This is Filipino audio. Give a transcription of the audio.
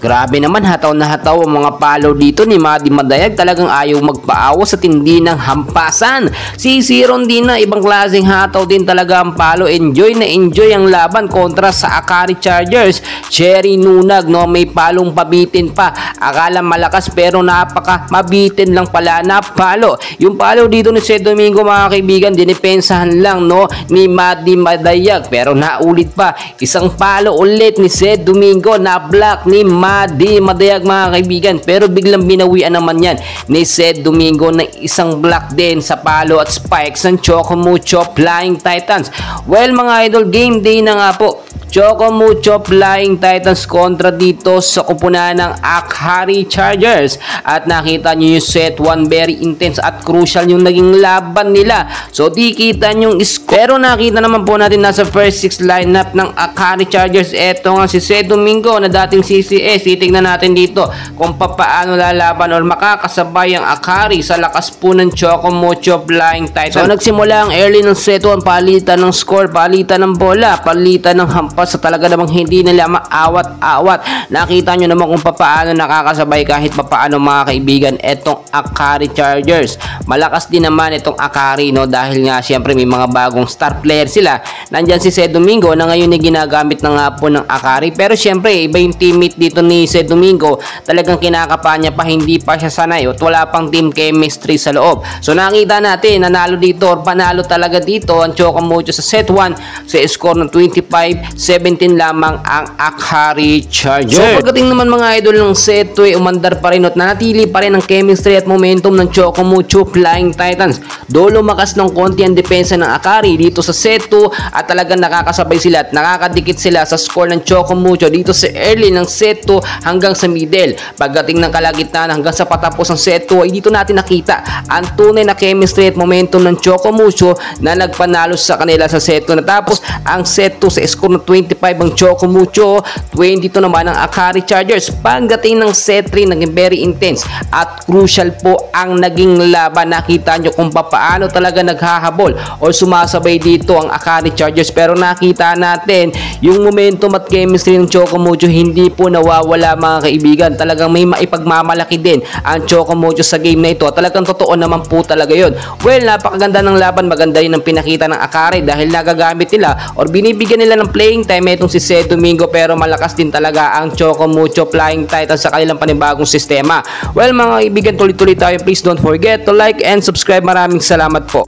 Grabe naman, hataw na hataw ang mga palo dito ni Madi Madayag. Talagang ayaw magpaawa sa tindi ng hampasan. Si Rondina, ibang klaseng hataw din talaga ang palo. Enjoy na enjoy ang laban kontra sa Akari Chargers. Cherry Nunag, no, may palong pabitin pa. Akala malakas pero napaka mabitin lang pala na palo. Yung palo dito ni Seth Domingo, mga kaibigan, dinipensahan lang, no, ni Madi Madayag. Pero naulit pa, isang palo ulit ni Seth Domingo na block ni Madi Madayag, mga kaibigan, pero biglang binawian naman yan ni Seth Domingo ng isang block din sa palo at spikes ng Choco Mucho Flying Titans. Well, mga idol, game day na nga po. Choco Mucho Flying Titans kontra dito sa kupunan ng Akari Chargers. At nakita nyo yung set 1, very intense at crucial yung naging laban nila. So di kita nyo yung score. Pero nakita naman po natin nasa first 6 lineup ng Akari Chargers. Eto nga si Seth Domingo na dating CCS. Titignan natin dito kung paano lalaban or makakasabay ang Akari sa lakas po ng Choco Mucho Flying Titans. So nagsimula ang early ng set 1, palitan ng score, palitan ng bola, palitan ng hampas sa talaga namang hindi nila maawat-awat. Nakita nyo naman kung paano nakakasabay kahit paano, mga kaibigan, etong Akari Chargers. Malakas din naman itong Akari, no, dahil nga syempre may mga bagong star player sila. Nandyan si Seth Domingo na ngayon ay ginagamit na nga po ng Akari, pero syempre iba yung teammate dito ni Seth Domingo. Talagang kinakapa niya pa, hindi pa siya sanay at wala pang team chemistry sa loob. So nakita natin, nanalo dito or panalo talaga dito ang Choco Mucho sa set 1 sa score ng 25-17 lamang ang Akari Chargers. So pagdating naman, mga idol, ng set 2, umandar pa rin at nanatili pa rin ang chemistry at momentum ng Choco Mucho Flying Titans. Do lumakas ng konti ang depensa ng Akari dito sa set 2 at talagang nakakasabay sila at nakakadikit sila sa score ng Choco Mucho dito sa early ng set 2 hanggang sa middle. Pagdating ng kalagitnaan hanggang sa patapos ng set 2 ay dito natin nakita ang tunay na chemistry at momentum ng Choco Mucho na nagpanalo sa kanila sa set 2. Natapos ang set 2 sa score ng 25 ang Choco Mucho, 22 naman ang Akari Chargers. Pagdating ng set 3, naging very intense at crucial po ang naging laban. Nakita nyo kung paano talaga naghahabol o sumasabay dito ang Akari Chargers, pero nakita natin yung momentum at chemistry ng Choco Mucho hindi po nawawala, mga kaibigan. Talagang may maipagmamalaki din ang Choco Mucho sa game na ito. Talagang totoo naman po talaga yun. Well, napakaganda ng laban, maganda rin ang pinakita ng Akari dahil nagagamit nila or binibigyan nila ng playing time itong si Seth Domingo, pero malakas din talaga ang Choco Mucho Flying Titans sa kanilang panibagong sistema. Well, mga kaibigan, tuloy-tuloy tayo. Please don't forget to like and subscribe. Maraming salamat po.